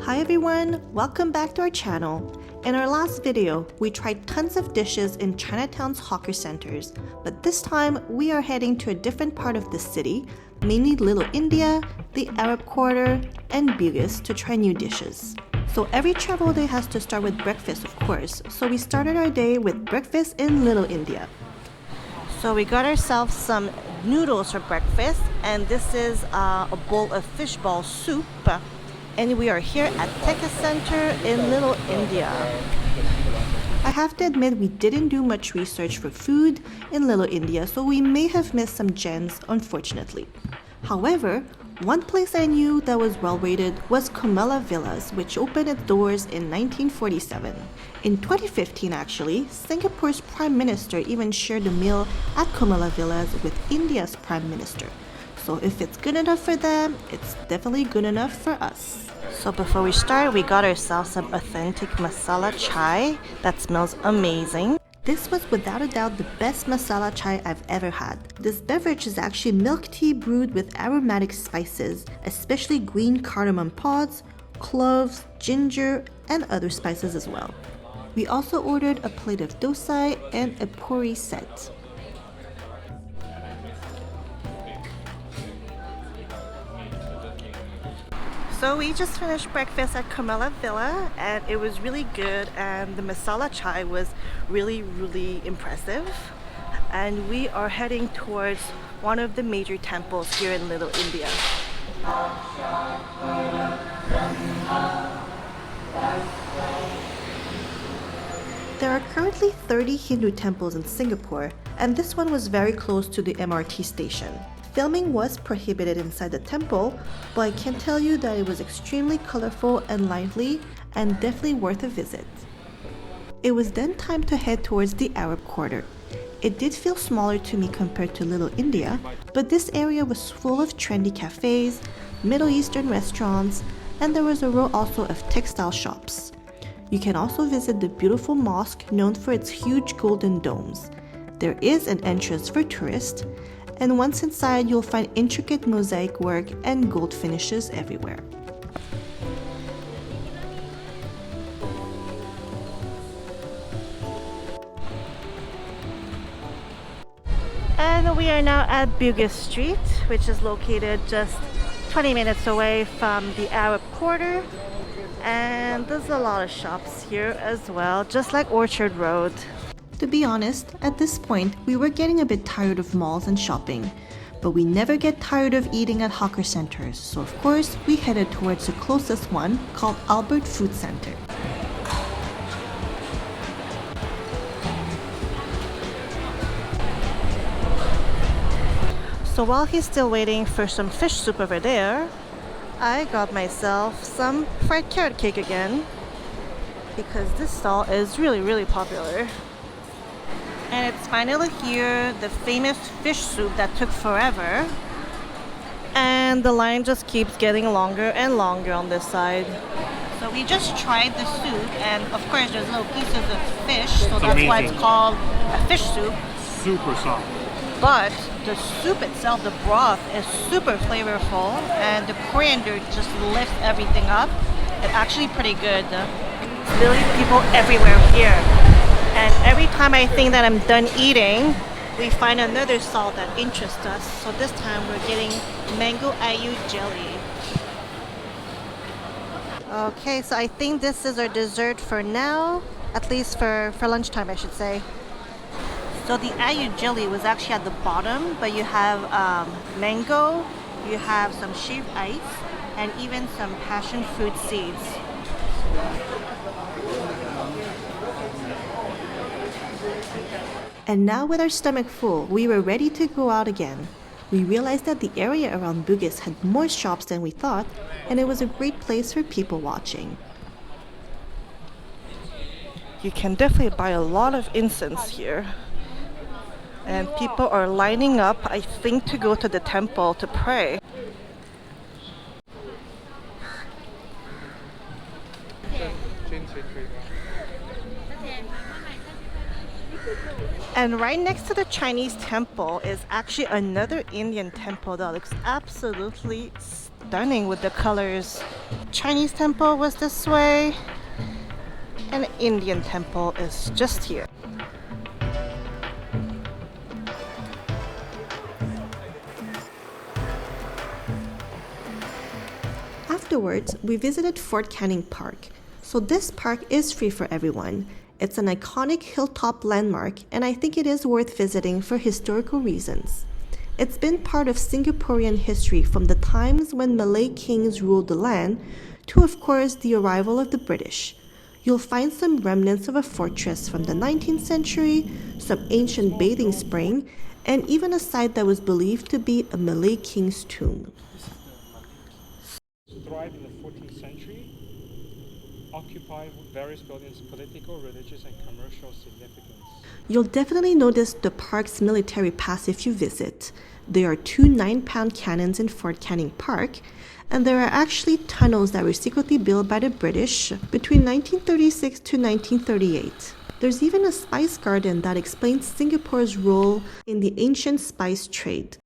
Hi everyone, welcome back to our channel. In our last video, we tried tons of dishes in Chinatown's hawker centers, but this time we are heading to a different part of the city, mainly Little India, the Arab Quarter, and Bugis to try new dishes. So every travel day has to start with breakfast, of course, so we started our day with breakfast in Little India. So we got ourselves some noodles for breakfast, and this is a bowl of fishball soup. And we are here at Tekka Center in Little India. I have to admit we didn't do much research for food in Little India, so we may have missed some gems, unfortunately. However, one place I knew that was well rated was Comella Villas, which opened its doors in 1947. In 2015 actually, Singapore's Prime Minister even shared a meal at Comella Villas with India's Prime Minister. So if it's good enough for them, it's definitely good enough for us. So before we start, we got ourselves some authentic masala chai that smells amazing. This was without a doubt the best masala chai I've ever had. This beverage is actually milk tea brewed with aromatic spices, especially green cardamom pods, cloves, ginger, and other spices as well. We also ordered a plate of dosa and a puri set. So we just finished breakfast at Comella Villa and it was really good, and the masala chai was really impressive. And we are heading towards one of the major temples here in Little India. There are currently 30 Hindu temples in Singapore, and this one was very close to the MRT station. Filming was prohibited inside the temple, but I can tell you that it was extremely colorful and lively and definitely worth a visit. It was then time to head towards the Arab Quarter. It did feel smaller to me compared to Little India, but this area was full of trendy cafes, Middle Eastern restaurants, and there was a row also of textile shops. You can also visit the beautiful mosque known for its huge golden domes. There is an entrance for tourists, and once inside you'll find intricate mosaic work and gold finishes everywhere. And we are now at Bugis Street, which is located just 20 minutes away from the Arab Quarter. And there's a lot of shops here as well, just like Orchard Road. To be honest, at this point, we were getting a bit tired of malls and shopping, but we never get tired of eating at hawker centers, so of course, we headed towards the closest one, called Maxwell Food Center. So while he's still waiting for some fish soup over there, I got myself some fried carrot cake again, because this stall is really popular. And it's finally here, the famous fish soup that took forever. And the line just keeps getting longer and longer on this side. So we just tried the soup, and of course there's little pieces of fish, so that's why it's called a fish soup. Super soft. But the soup itself, the broth, is super flavorful, and the coriander just lifts everything up. It's actually pretty good. There's literally people everywhere here. And every time I think that I'm done eating, we find another stall that interests us. So this time we're getting mango ayu jelly. Okay, so I think this is our dessert for now, at least for lunchtime I should say. So the ayu jelly was actually at the bottom, but you have mango, you have some shaved ice, and even some passion fruit seeds. And now with our stomach full, we were ready to go out again. We realized that the area around Bugis had more shops than we thought, and it was a great place for people watching. You can definitely buy a lot of incense here. And people are lining up, I think, to go to the temple to pray. And right next to the Chinese temple is actually another Indian temple that looks absolutely stunning with the colors. Chinese temple was this way, and the Indian temple is just here. Afterwards, we visited Fort Canning Park. So this park is free for everyone. It's an iconic hilltop landmark, and I think it is worth visiting for historical reasons. It's been part of Singaporean history from the times when Malay kings ruled the land to, of course, the arrival of the British. You'll find some remnants of a fortress from the 19th century, some ancient bathing spring, and even a site that was believed to be a Malay king's tomb. Thrived in the 14th century, occupied various buildings, political, religious, and commercial significance. You'll definitely notice the park's military pass if you visit. There are 2 9-pound cannons in Fort Canning Park, and there are actually tunnels that were secretly built by the British between 1936 to 1938. There's even a spice garden that explains Singapore's role in the ancient spice trade.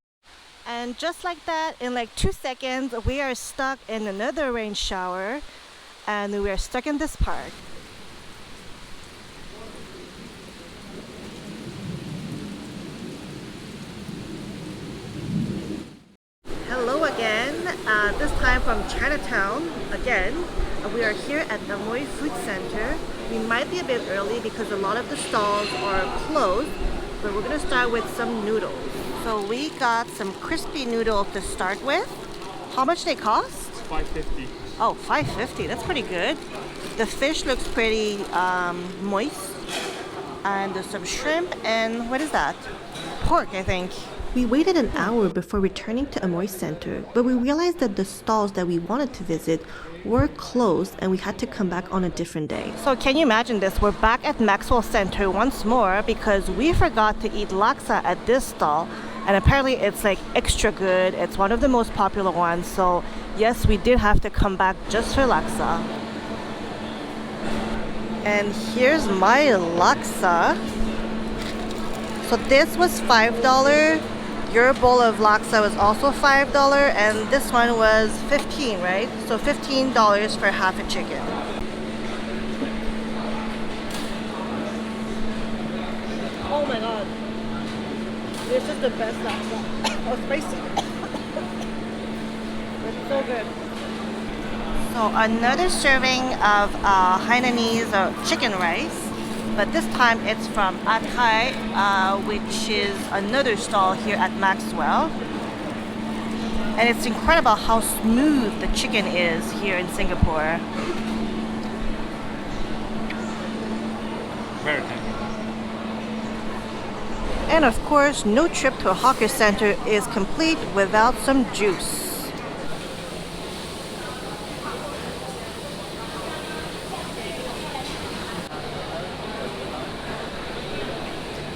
And just like that, in like 2 seconds, we are stuck in another rain shower, and we are stuck in this park. Hello again, this time from Chinatown again. We are here at Maxwell Food Center. We might be a bit early because a lot of the stalls are closed, but we're going to start with some noodles. So we got some crispy noodles to start with. How much they cost? $5.50. Oh, $5.50. That's pretty good. The fish looks pretty moist. And there's some shrimp and what is that? Pork, I think. We waited an hour before returning to Amoy Center, but we realized that the stalls that we wanted to visit were closed and we had to come back on a different day. So can you imagine this? We're back at Maxwell Center once more because we forgot to eat laksa at this stall, and apparently it's like extra good. It's one of the most popular ones, so yes, we did have to come back just for laksa. And here's my laksa. So this was $5. Your bowl of laksa was also $5, and this one was $15, right? So $15 for half a chicken. Oh my god. This is the best laksa. Oh, spicy. It's so good. So another serving of Hainanese chicken rice. But this time it's from Atai, which is another stall here at Maxwell. And it's incredible how smooth the chicken is here in Singapore. Very tender. And of course, no trip to a hawker center is complete without some juice.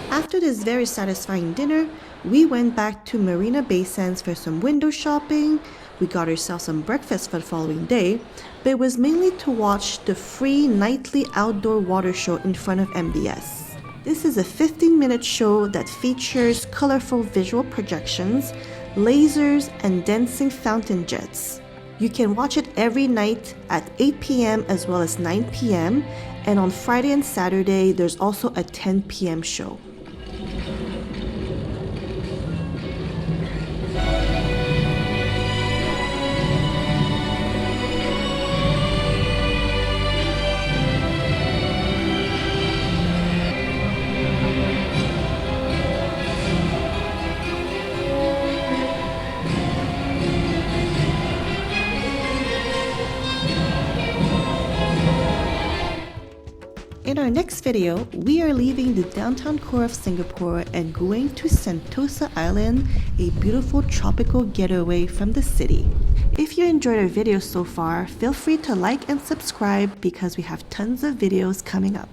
After this very satisfying dinner, we went back to Marina Bay Sands for some window shopping. We got ourselves some breakfast for the following day, but it was mainly to watch the free nightly outdoor water show in front of MBS. This is a 15-minute show that features colorful visual projections, lasers, and dancing fountain jets. You can watch it every night at 8 p.m. as well as 9 p.m. And on Friday and Saturday, there's also a 10 p.m. show. In our next video, we are leaving the downtown core of Singapore and going to Sentosa Island, a beautiful tropical getaway from the city. If you enjoyed our video so far, feel free to like and subscribe because we have tons of videos coming up.